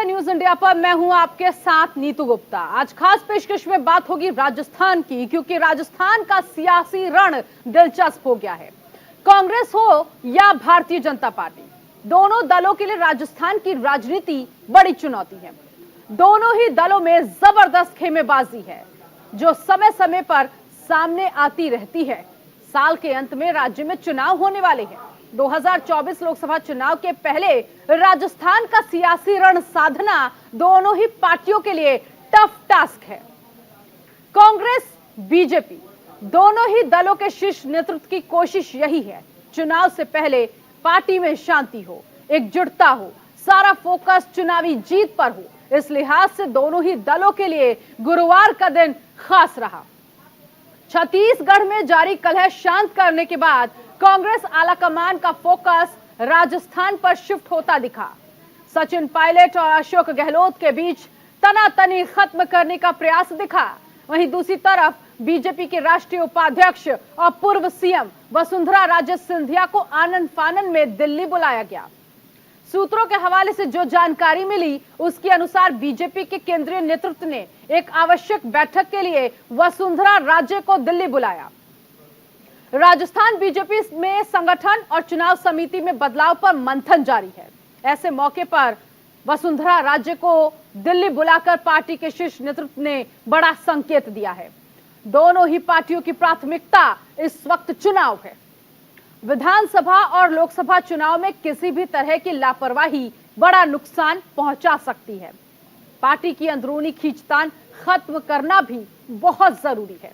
नमस्ते news India पर मैं हूं आपके साथ नीतू गुप्ता। आज खास पेशकश में बात होगी राजस्थान की, क्योंकि राजस्थान का सियासी रण दिलचस्प हो गया है। कांग्रेस हो या भारतीय जनता पार्टी, दोनों दलों के लिए राजस्थान की राजनीति बड़ी चुनौती है। दोनों ही दलों में जबरदस्त खेमेबाजी है जो समय समय पर सामने आती रहती है। साल के अंत में राज्य में चुनाव होने वाले हैं। 2024 लोकसभा चुनाव के पहले राजस्थान का सियासी रण साधना दोनों ही पार्टियों के लिए टफ टास्क है। कांग्रेस बीजेपी दोनों ही दलों के शीर्ष नेतृत्व की कोशिश यही है, चुनाव से पहले पार्टी में शांति हो, एकजुटता हो, सारा फोकस चुनावी जीत पर हो। इस लिहाज से दोनों ही दलों के लिए गुरुवार का दिन खास रहा। छत्तीसगढ़ में जारी कलह शांत करने के बाद कांग्रेस आलाकमान का फोकस राजस्थान पर शिफ्ट होता दिखा। सचिन पायलट और अशोक गहलोत के बीच तनातनी खत्म करने का प्रयास दिखा। वहीं दूसरी तरफ बीजेपी के राष्ट्रीय उपाध्यक्ष और पूर्व सीएम वसुंधरा राजे सिंधिया को आनन फानन में दिल्ली बुलाया गया। सूत्रों के हवाले से जो जानकारी मिली उसके अनुसार बीजेपी के केंद्रीय नेतृत्व ने एक आवश्यक बैठक के लिए वसुंधरा राजे को दिल्ली बुलाया। राजस्थान बीजेपी में संगठन और चुनाव समिति में बदलाव पर मंथन जारी है। ऐसे मौके पर वसुंधरा राजे को दिल्ली बुलाकर पार्टी के शीर्ष नेतृत्व ने बड़ा संकेत दिया है। दोनों ही पार्टियों की प्राथमिकता इस वक्त चुनाव है। विधानसभा और लोकसभा चुनाव में किसी भी तरह की लापरवाही बड़ा नुकसान पहुंचा सकती है। पार्टी की अंदरूनी खींचतान खत्म करना भी बहुत जरूरी है।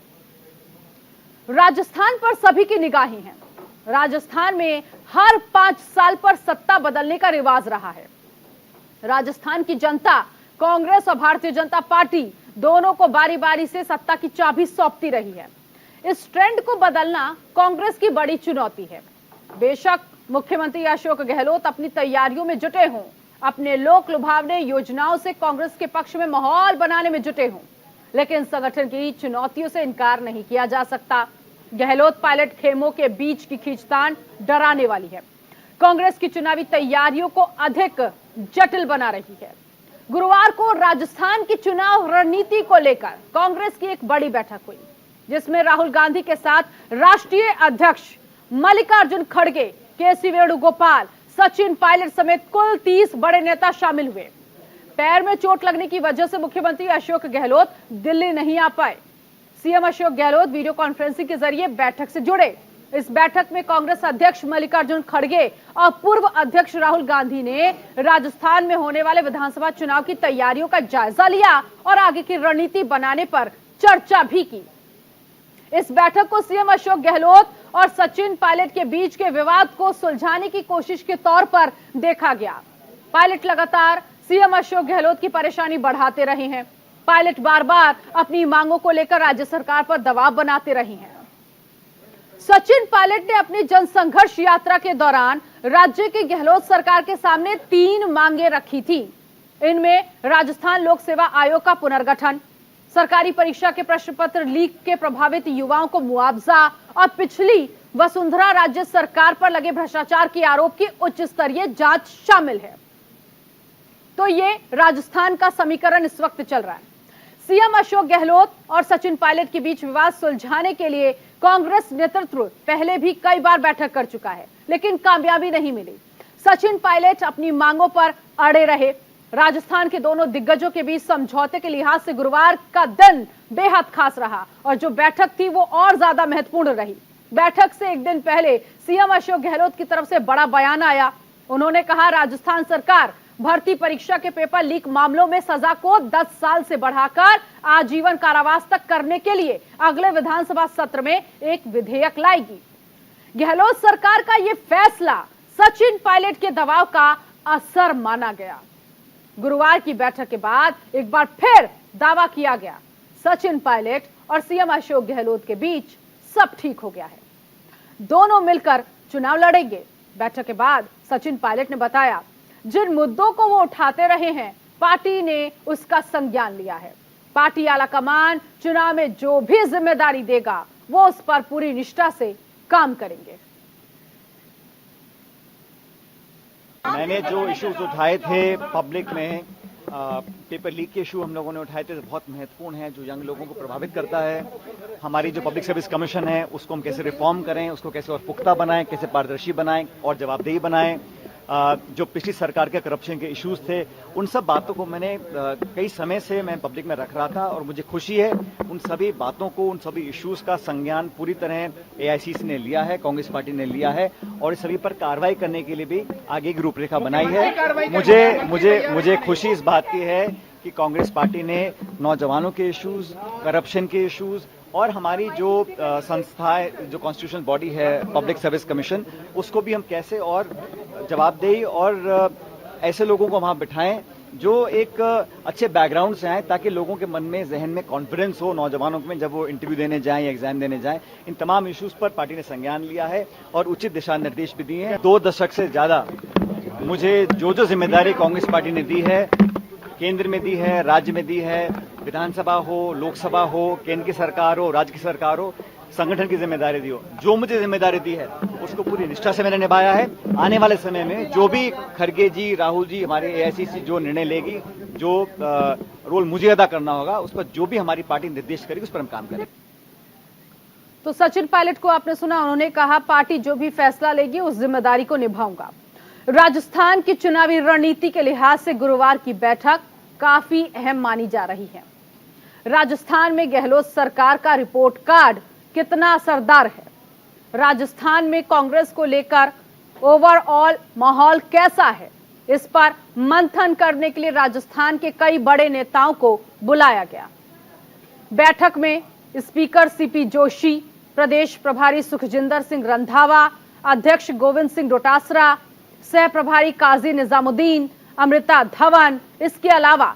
राजस्थान पर सभी की निगाहें हैं। राजस्थान में हर 5 साल पर सत्ता बदलने का रिवाज रहा है। राजस्थान की जनता कांग्रेस और भारतीय जनता पार्टी दोनों को बारी बारी से सत्ता की चाबी सौंपती रही है। इस ट्रेंड को बदलना कांग्रेस की बड़ी चुनौती है। बेशक मुख्यमंत्री अशोक गहलोत अपनी तैयारियों में जुटे हों, अपने लोक लुभावने योजनाओं से कांग्रेस के पक्ष में माहौल बनाने में जुटे हों, लेकिन संगठन की चुनौतियों से इनकार नहीं किया जा सकता। गहलोत पायलट खेमों के बीच की खींचतान डराने वाली है। कांग्रेस की चुनावी तैयारियों को अधिक जटिल बना रही है। गुरुवार को राजस्थान की चुनाव रणनीति को लेकर कांग्रेस की एक बड़ी बैठक हुई, जिसमें राहुल गांधी के साथ राष्ट्रीय अध्यक्ष मल्लिकार्जुन खड़गे, केसी वेणुगोपाल, सचिन पायलट समेत कुल 30 बड़े नेता शामिल हुए। पैर में चोट लगने की वजह से मुख्यमंत्री अशोक गहलोत दिल्ली नहीं आ पाए। CM Ashok Gehlot video conferencing के जरिए बैठक से जुड़े। इस बैठक में कांग्रेस अध्यक्ष मल्लिकार्जुन खड़गे और पूर्व अध्यक्ष राहुल गांधी ने राजस्थान में होने वाले विधानसभा चुनाव की तैयारियों का जायजा लिया और आगे की रणनीति बनाने पर चर्चा भी की। इस बैठक को सीएम अशोक गहलोत और सचिन पायलट के बीच के विवाद को सुलझाने की कोशिश के तौर पर देखा गया। पायलट लगातार सीएम अशोक गहलोत की परेशानी बढ़ाते रहे हैं। पायलट बार बार अपनी मांगों को लेकर राज्य सरकार पर दबाव बनाते रहे हैं। सचिन पायलट ने अपनी जनसंघर्ष यात्रा के दौरान राज्य की गहलोत सरकार के सामने 3 मांगे रखी थी। इनमें राजस्थान लोक सेवा आयोग का पुनर्गठन, सरकारी परीक्षा के प्रश्न पत्र लीक के प्रभावित युवाओं को मुआवजा और पिछली वसुंधरा राज्य सरकार पर लगे भ्रष्टाचार के आरोप की उच्च स्तरीय जांच शामिल है। तो ये राजस्थान का समीकरण इस वक्त चल रहा है। सीएम अशोक गहलोत और सचिन पायलट के बीच विवाद सुलझाने के लिए कांग्रेस नेतृत्व पहले भी कई बार बैठक कर चुका है, लेकिन कामयाबी नहीं मिली। सचिन पायलट अपनी मांगों पर अड़े रहे। राजस्थान के दोनों दिग्गजों के बीच समझौते के लिहाज से गुरुवार का दिन बेहद खास रहा और जो बैठक थी वो और ज्यादा महत्वपूर्ण रही। बैठक से एक दिन पहले सीएम अशोक गहलोत की तरफ से बड़ा बयान आया। उन्होंने कहा, राजस्थान सरकार भर्ती परीक्षा के पेपर लीक मामलों में सजा को 10 साल से बढ़ाकर आजीवन कारावास तक करने के लिए अगले विधानसभा सत्र में एक विधेयक लाएगी। गहलोत सरकार का यह फैसला सचिन पायलट के दबाव का असर माना गया। गुरुवार की बैठक के बाद एक बार फिर दावा किया गया, सचिन पायलट और सीएम अशोक गहलोत के बीच सब ठीक हो गया है, दोनों मिलकर चुनाव लड़ेंगे। बैठक के बाद सचिन पायलट ने बताया, जिन मुद्दों को वो उठाते रहे हैं पार्टी ने उसका संज्ञान लिया है। पार्टी आलाकमान चुनाव में जो भी जिम्मेदारी देगा वो उस पर पूरी निष्ठा से काम करेंगे। मैंने जो इश्यूज उठाए थे पब्लिक में पेपर लीक के इशू हम लोगों ने उठाए थे, जो बहुत महत्वपूर्ण है, जो यंग लोगों को प्रभावित करता है। हमारी जो पब्लिक सर्विस कमीशन है उसको हम कैसे रिफॉर्म करें, उसको कैसे और पुख्ता बनाएं, कैसे पारदर्शी बनाएं और जवाबदेही बनाएं। जो पिछली सरकार के करप्शन के इश्यूज थे, उन सब बातों को मैंने कई समय से मैं पब्लिक में रख रहा था और मुझे खुशी है उन सभी बातों को, उन सभी इश्यूज का संज्ञान पूरी तरह एआईसीसी ने लिया है, कांग्रेस पार्टी ने लिया है और इस सभी पर कार्रवाई करने के लिए भी आगे की रूपरेखा बनाई है। मुझे खुशी इस बात की है कि कांग्रेस पार्टी ने नौजवानों के इश्यूज, करप्शन के इश्यूज और हमारी जो संस्थाएं, जो कॉन्स्टिट्यूशनल बॉडी है पब्लिक सर्विस कमीशन, उसको भी हम कैसे और जवाबदेही और ऐसे लोगों को वहां बिठाएं जो एक अच्छे बैकग्राउंड से आए, ताकि लोगों के मन में, जहन में कॉन्फिडेंस हो नौजवानों में जब वो इंटरव्यू देने जाएं या एग्जाम देने जाएं। इन तमाम इश्यूज पर पार्टी ने संज्ञान लिया है और उचित दिशा निर्देश भी दिए हैं। 2 दशक से ज्यादा मुझे जो जिम्मेदारी कांग्रेस पार्टी ने दी है, केंद्र में दी है, राज्य में दी है, विधानसभा हो, लोकसभा हो, केंद्र की सरकार हो, राज्य की सरकार हो, संगठन की जिम्मेदारी दी हो, जो मुझे जिम्मेदारी दी है उसको पूरी निष्ठा से मैंने निभाया है। आने वाले समय में जो भी खड़गे जी, राहुल जी, हमारे एआईसीसी जो निर्णय लेगी, जो रोल मुझे अदा करना होगा, उस पर जो भी हमारी पार्टी निर्देश करेगी उस पर हम काम करेंगे। तो सचिन पायलट को आपने सुना, उन्होंने कहा पार्टी जो भी फैसला लेगी उस जिम्मेदारी को निभाऊंगा। राजस्थान की चुनावी रणनीति के लिहाज से गुरुवार की बैठक काफी अहम मानी जा रही है। राजस्थान में गहलोत सरकार का रिपोर्ट कार्ड कितना असरदार है, राजस्थान में कांग्रेस को लेकर ओवरऑल माहौल कैसा है, इस पर मंथन करने के लिए राजस्थान के कई बड़े नेताओं को बुलाया गया। बैठक में स्पीकर सीपी जोशी, प्रदेश प्रभारी सुखजिंदर सिंह रंधावा, अध्यक्ष गोविंद सिंह डोटासरा, सह प्रभारी काजी निजामुद्दीन, अमृता धवन, इसके अलावा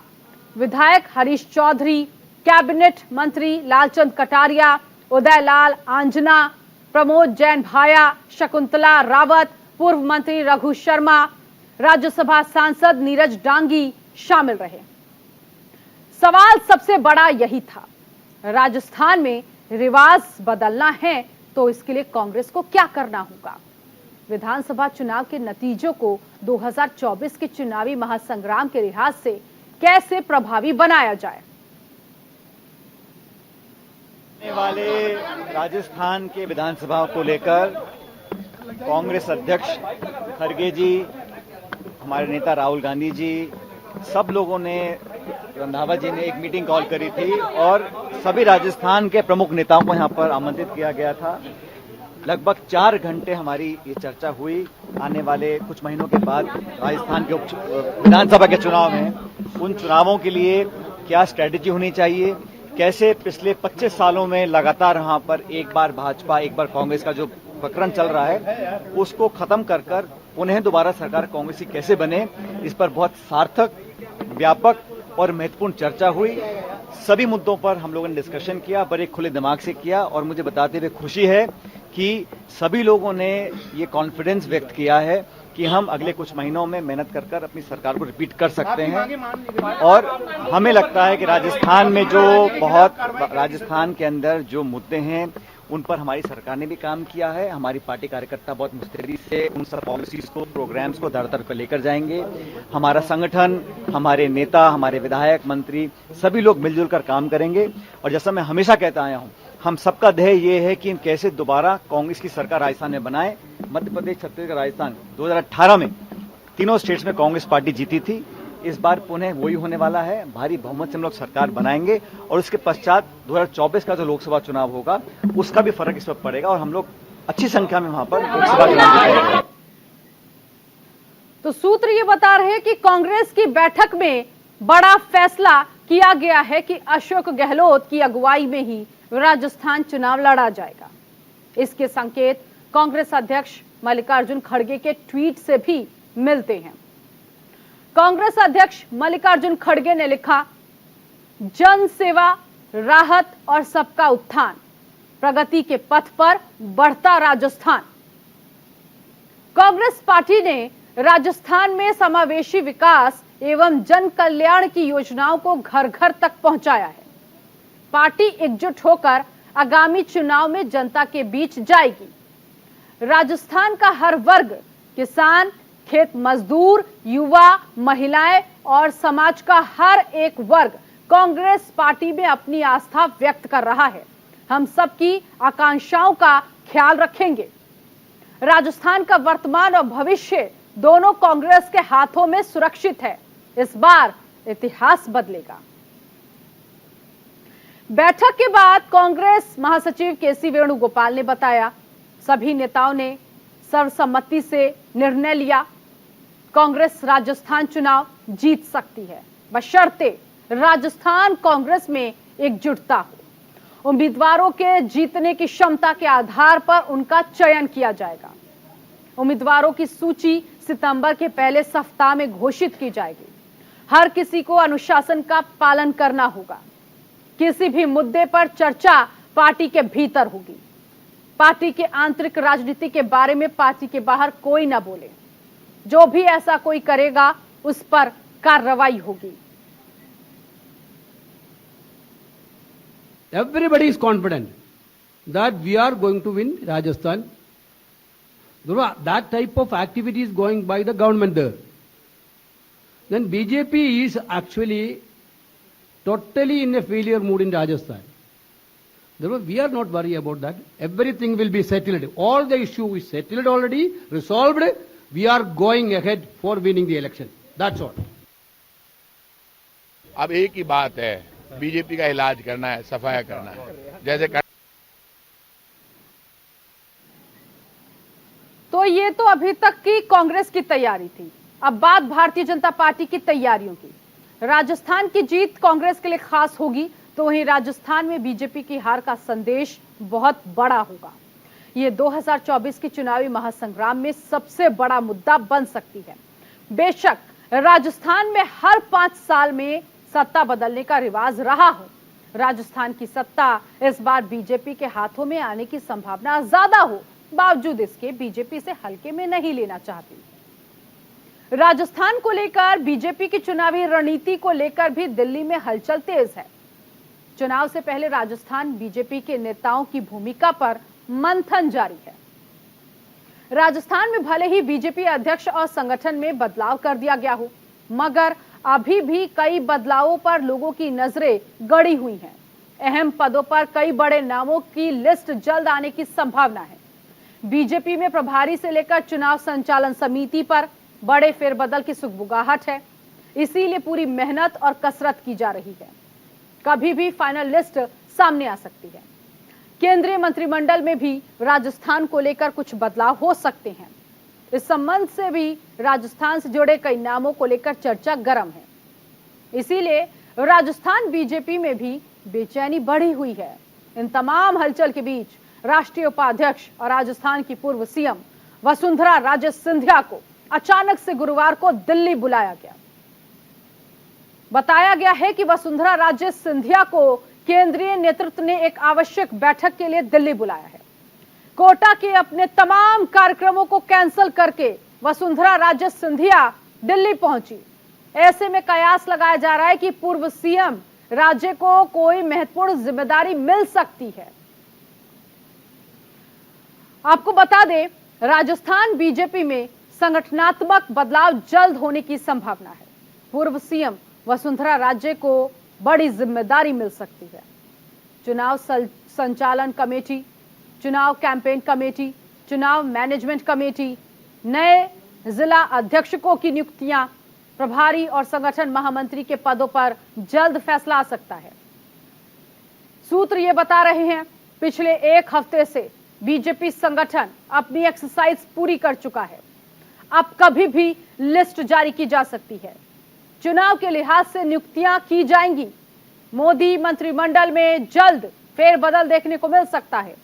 विधायक हरीश चौधरी, कैबिनेट मंत्री लालचंद कटारिया, उदयलाल आंजना, प्रमोद जैन भाया, शकुंतला रावत, पूर्व मंत्री रघु शर्मा, राज्यसभा सांसद नीरज डांगी शामिल रहे। सवाल सबसे बड़ा यही था, राजस्थान में रिवाज बदलना है तो इसके लिए कांग्रेस को क्या करना होगा। विधानसभा चुनाव के नतीजों को 2024 के चुनावी महासंग्राम के लिहाज से कैसे प्रभावी बनाया जाए। आने वाले राजस्थान के विधानसभा को लेकर कांग्रेस अध्यक्ष खड़गे जी, हमारे नेता राहुल गांधी जी, सब लोगों ने, रंधावा जी ने एक मीटिंग कॉल करी थी और सभी राजस्थान के प्रमुख नेताओं को यहां पर आमंत्रित किया गया था। लगभग 4 घंटे हमारी ये चर्चा हुई। आने वाले कुछ महीनों के बाद राजस्थान के विधानसभा के चुनाव हैं, उन चुनावों के लिए क्या स्ट्रेटेजी होनी चाहिए, कैसे पिछले 25 सालों में लगातार वहां पर एक बार भाजपा एक बार कांग्रेस का जो प्रकरण चल रहा है उसको खत्म कर कर उन्हें दोबारा सरकार कांग्रेस की कैसे बने, इस पर बहुत सार्थक, व्यापक और महत्वपूर्ण चर्चा हुई। सभी मुद्दों पर हम लोगों ने डिस्कशन किया, बड़े खुले दिमाग से किया और मुझे बताते हुए खुशी है कि सभी लोगों ने ये कॉन्फिडेंस व्यक्त किया है कि हम अगले कुछ महीनों में मेहनत कर कर अपनी सरकार को रिपीट कर सकते हैं। और हमें लगता है कि राजस्थान के अंदर जो मुद्दे हैं उन पर हमारी सरकार ने भी काम किया है। हमारी पार्टी कार्यकर्ता बहुत मुस्तैदी से उन सब पॉलिसीज को, प्रोग्राम्स को धर पर लेकर जाएंगे। हमारा संगठन, हमारे नेता, हमारे विधायक, मंत्री, सभी लोग मिलजुल कर काम करेंगे। और जैसा मैं हमेशा कहता आया हूं, हम सबका ध्येय ये है कि हम कैसे दोबारा कांग्रेस की सरकार राजस्थान में बनाए। मध्य प्रदेश, छत्तीसगढ़, राजस्थान 2018 में तीनों स्टेट्स में कांग्रेस पार्टी जीती थी। इस बार पुनः वही होने वाला है, भारी बहुमत से हम लोग सरकार बनाएंगे और उसके पश्चात 2024 का जो लोकसभा चुनाव होगा उसका भी फर्क इस पर पड़ेगा और हम लोग अच्छी संख्या में वहां पर लोकसभा चुनाव जीतेंगे। तो सूत्र ये बता रहे हैं कि कांग्रेस की बैठक में बड़ा फैसला किया गया है कि अशोक गहलोत की अगुवाई में ही राजस्थान चुनाव लड़ा जाएगा। इसके संकेत कांग्रेस अध्यक्ष मल्लिकार्जुन खड़गे के ट्वीट से भी मिलते हैं। कांग्रेस अध्यक्ष मल्लिकार्जुन खड़गे ने लिखा, जन सेवा, राहत और सबका उत्थान, प्रगति के पथ पर बढ़ता राजस्थान। कांग्रेस पार्टी ने राजस्थान में समावेशी विकास एवं जन कल्याण की योजनाओं को घर घर तक पहुंचाया है। पार्टी एकजुट होकर आगामी चुनाव में जनता के बीच जाएगी। राजस्थान का हर वर्ग, किसान, खेत मजदूर, युवा, महिलाएं और समाज का हर एक वर्ग कांग्रेस पार्टी में अपनी आस्था व्यक्त कर रहा है। हम सबकी आकांक्षाओं का ख्याल रखेंगे। राजस्थान का वर्तमान और भविष्य दोनों कांग्रेस के हाथों में सुरक्षित है। इस बार इतिहास बदलेगा। बैठक के बाद कांग्रेस महासचिव केसी वेणुगोपाल ने बताया, सभी नेताओं ने सर्वसम्मति से निर्णय लिया, कांग्रेस राजस्थान चुनाव जीत सकती है, बशर्ते राजस्थान कांग्रेस में एकजुटता हो। उम्मीदवारों के जीतने की क्षमता के आधार पर उनका चयन किया जाएगा। उम्मीदवारों की सूची सितंबर के पहले सप्ताह में घोषित की जाएगी। हर किसी को अनुशासन का पालन करना होगा। किसी भी मुद्दे पर चर्चा पार्टी के भीतर होगी। पार्टी के आंतरिक राजनीति के बारे में पार्टी के बाहर कोई ना बोले। जो भी ऐसा कोई करेगा उस पर कार्रवाई होगी। Everybody is confident that we are going to win Rajasthan. That type of activity is going by the government there. Then BJP is actually totally in a failure mood in Rajasthan. Therefore, we are not worried about that. Everything will be settled. All the issue is settled already, resolved. We are going ahead for winning the election. That's all. अब एक ही बात है, BJP का इलाज करना है, सफाया करना है। जैसे तो ये तो अभी तक की कांग्रेस की तैयारी थी। अब बात भारतीय जनता पार्टी की तैयारियों की। राजस्थान की जीत कांग्रेस के लिए खास होगी, तो वहीं राजस्थान में बीजेपी की हार का संदेश बहुत बड़ा होगा। ये 2024 की चुनावी महासंग्राम में सबसे बड़ा मुद्दा बन सकती है। बेशक राजस्थान में हर 5 साल में सत्ता बदलने का रिवाज रहा हो, राजस्थान की सत्ता इस बार बीजेपी के हाथों में आने की संभावना ज्यादा हो, बावजूद इसके बीजेपी से हल्के में नहीं लेना चाहती। राजस्थान को लेकर बीजेपी की चुनावी रणनीति को लेकर भी दिल्ली में हलचल तेज है। चुनाव से पहले राजस्थान बीजेपी के नेताओं की भूमिका पर मंथन जारी है। राजस्थान में भले ही बीजेपी अध्यक्ष और संगठन में बदलाव कर दिया गया हो, मगर अभी भी कई बदलावों पर लोगों की नजरें गड़ी हुई हैं। अहम पदों पर कई बड़े नामों की लिस्ट जल्द आने की संभावना है। बीजेपी में प्रभारी से लेकर चुनाव संचालन समिति पर बड़े फेरबदल की सुगबुगाहट है। इसीलिए पूरी मेहनत और कसरत की जा रही है। कभी भी फाइनल लिस्ट सामने आ सकती है। केंद्रीय मंत्रिमंडल में भी राजस्थान को लेकर कुछ बदलाव हो सकते हैं। इस संबंध से भी राजस्थान से जुड़े कई नामों को लेकर चर्चा गर्म है। इसीलिए राजस्थान बीजेपी में भी बेचैनी बढ़ी हुई है। इन तमाम हलचल के बीच राष्ट्रीय उपाध्यक्ष और राजस्थान की पूर्व सीएम वसुंधरा राजे सिंधिया को अचानक से गुरुवार को दिल्ली बुलाया गया। बताया गया है कि वसुंधरा राजे सिंधिया को केंद्रीय नेतृत्व ने एक आवश्यक बैठक के लिए दिल्ली बुलाया है। कोटा के अपने तमाम कार्यक्रमों को कैंसिल करके वसुंधरा राजे सिंधिया दिल्ली पहुंची। ऐसे में कयास लगाया जा रहा है कि पूर्व सीएम राज्य को कोई महत्वपूर्ण जिम्मेदारी मिल सकती है। आपको बता दें, राजस्थान बीजेपी में संगठनात्मक बदलाव जल्द होने की संभावना है। पूर्व सीएम वसुंधरा राजे को बड़ी जिम्मेदारी मिल सकती है। चुनाव संचालन कमेटी, चुनाव कैंपेन कमेटी, चुनाव मैनेजमेंट कमेटी, नए जिला अध्यक्षों की नियुक्तियां, प्रभारी और संगठन महामंत्री के पदों पर जल्द फैसला आ सकता है। सूत्र ये बता रहे हैं, पिछले 1 हफ्ते से बीजेपी संगठन अपनी एक्सरसाइज पूरी कर चुका है। अब कभी भी लिस्ट जारी की जा सकती है। चुनाव के लिहाज से नियुक्तियां की जाएंगी। मोदी मंत्रिमंडल में जल्द फेरबदल देखने को मिल सकता है।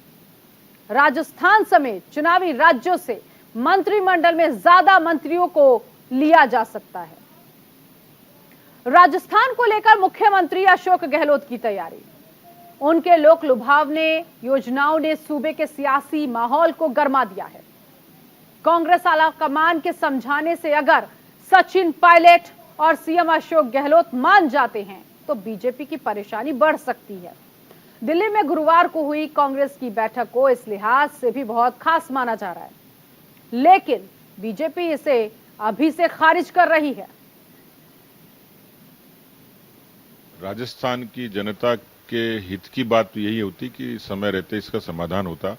राजस्थान समेत चुनावी राज्यों से मंत्रिमंडल में ज्यादा मंत्रियों को लिया जा सकता है। राजस्थान को लेकर मुख्यमंत्री अशोक गहलोत की तैयारी। उनके लोक लुभावने योजनाओं ने सूबे के सियासी माहौल को गर्मा दिया है। कांग्रेस आला कमान के समझाने से अगर सचिन पायलट और सीएम अशोक गहलोत मान जाते हैं तो बीजेपी की परेशानी बढ़ सकती है। दिल्ली में गुरुवार को हुई कांग्रेस की बैठक को इस लिहाज से भी बहुत खास माना जा रहा है, लेकिन बीजेपी इसे अभी से खारिज कर रही है। राजस्थान की जनता के हित की बात तो यही होती कि समय रहते इसका समाधान होता,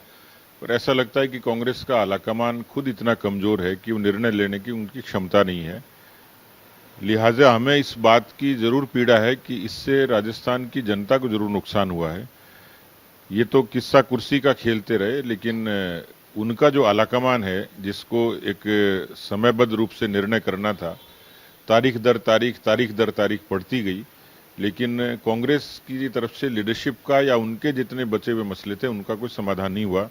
पर ऐसा लगता है कि कांग्रेस का आलाकमान खुद इतना कमजोर है कि वो निर्णय लेने की उनकी क्षमता नहीं है। लिहाजा हमें इस बात की जरूर पीड़ा है कि इससे राजस्थान की जनता को जरूर नुकसान हुआ है। ये तो किस्सा कुर्सी का खेलते रहे, लेकिन उनका जो आलाकमान है, जिसको एक समयबद्ध रूप से निर्णय करना था, तारीख दर तारीख पड़ती गई, लेकिन कांग्रेस की तरफ से लीडरशिप का या उनके जितने बचे हुए मसले थे उनका कोई समाधान नहीं हुआ।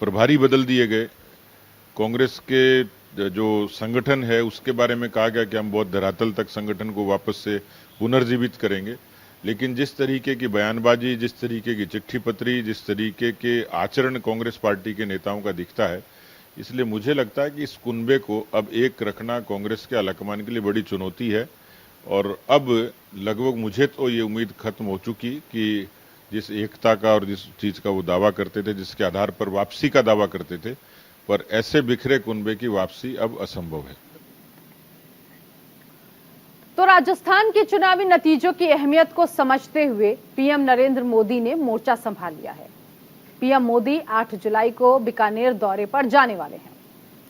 प्रभारी बदल दिए गए। कांग्रेस के जो संगठन है उसके बारे में कहा गया कि हम बहुत धरातल तक संगठन को वापस से पुनर्जीवित करेंगे, लेकिन जिस तरीके की बयानबाजी, जिस तरीके की चिट्ठी पत्री, जिस तरीके के आचरण कांग्रेस पार्टी के नेताओं का दिखता है, इसलिए मुझे लगता है कि इस कुनबे को अब एक रखना कांग्रेस के आलाकमान के लिए बड़ी चुनौती है। और अब लगभग मुझे तो ये उम्मीद खत्म हो चुकी कि जिस एकता का और जिस चीज का वो दावा करते थे, जिसके आधार पर वापसी का दावा करते थे, पर ऐसे बिखरे कुनबे की वापसी अब असंभव है। तो राजस्थान के चुनावी नतीजों की अहमियत को समझते हुए पीएम नरेंद्र मोदी ने मोर्चा संभाल लिया है। पीएम मोदी 8 जुलाई को बीकानेर दौरे पर जाने वाले हैं।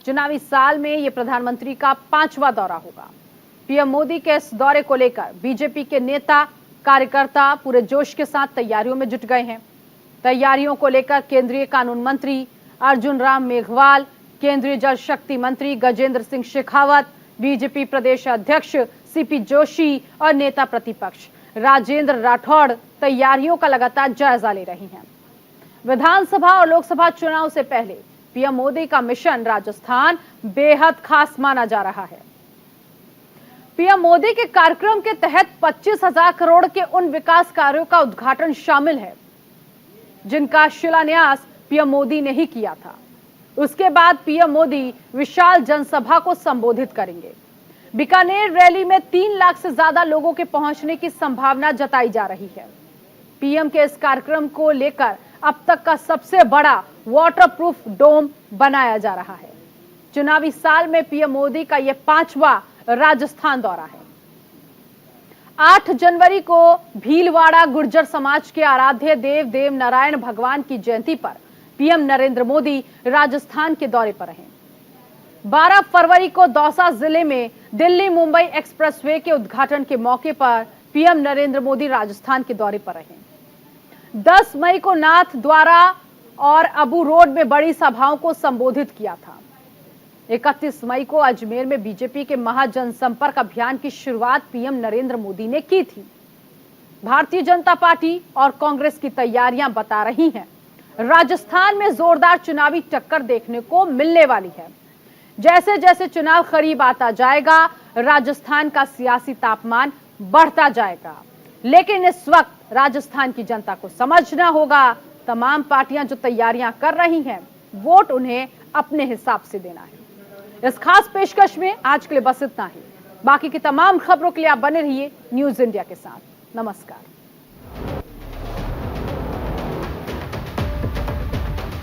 चुनावी साल में यह प्रधानमंत्री का 5वां दौरा होगा। पीएम मोदी के इस दौरे को लेकर बीजेपी के नेता कार्यकर्ता पूरे जोश के साथ तैयारियों में जुट गए हैं। तैयारियों को लेकर केंद्रीय कानून मंत्री अर्जुन राम मेघवाल, केंद्रीय जल शक्ति मंत्री गजेंद्र सिंह शेखावत, बीजेपी प्रदेश अध्यक्ष सीपी जोशी और नेता प्रतिपक्ष राजेंद्र राठौड़ तैयारियों का लगातार जायजा ले रही हैं। विधानसभा और लोकसभा चुनाव से पहले पीएम मोदी का मिशन राजस्थान बेहद खास माना जा रहा है। पीएम मोदी के कार्यक्रम के तहत 25,000 करोड़ के उन विकास कार्यों का उद्घाटन शामिल है जिनका शिलान्यास पीएम मोदी ने ही किया था। उसके बाद पीएम मोदी विशाल जनसभा को संबोधित करेंगे। बीकानेर रैली में 3 लाख से ज्यादा लोगों के पहुंचने की संभावना जताई जा रही है। पीएम के इस कार्यक्रम को लेकर अब तक का सबसे बड़ा वाटरप्रूफ डोम बनाया जा रहा है। चुनावी साल में पीएम मोदी का यह 5वां राजस्थान दौरा है। 8 जनवरी को भीलवाड़ा गुर्जर समाज के आराध्य देव देव नारायण भगवान की जयंती पर पीएम नरेंद्र मोदी राजस्थान के दौरे पर हैं। 12 फरवरी को दौसा जिले में दिल्ली मुंबई एक्सप्रेसवे के उद्घाटन के मौके पर पीएम नरेंद्र मोदी राजस्थान के दौरे पर रहे। 10 मई को नाथ द्वारा और अबू रोड में बड़ी सभाओं को संबोधित किया था। 31 मई को अजमेर में बीजेपी के महाजनसंपर्क अभियान की शुरुआत पीएम नरेंद्र मोदी ने की थी। भारतीय जनता पार्टी और कांग्रेस की तैयारियां बता रही हैं राजस्थान में जोरदार चुनावी टक्कर देखने को मिलने वाली है। जैसे जैसे चुनाव करीब आता जाएगा, राजस्थान का सियासी तापमान बढ़ता जाएगा। लेकिन इस वक्त राजस्थान की जनता को समझना होगा, तमाम पार्टियां जो तैयारियां कर रही हैं, वोट उन्हें अपने हिसाब से देना है। इस खास पेशकश में आज के लिए बस इतना ही। बाकी की तमाम खबरों के लिए आप बने रहिए न्यूज इंडिया के साथ। नमस्कार।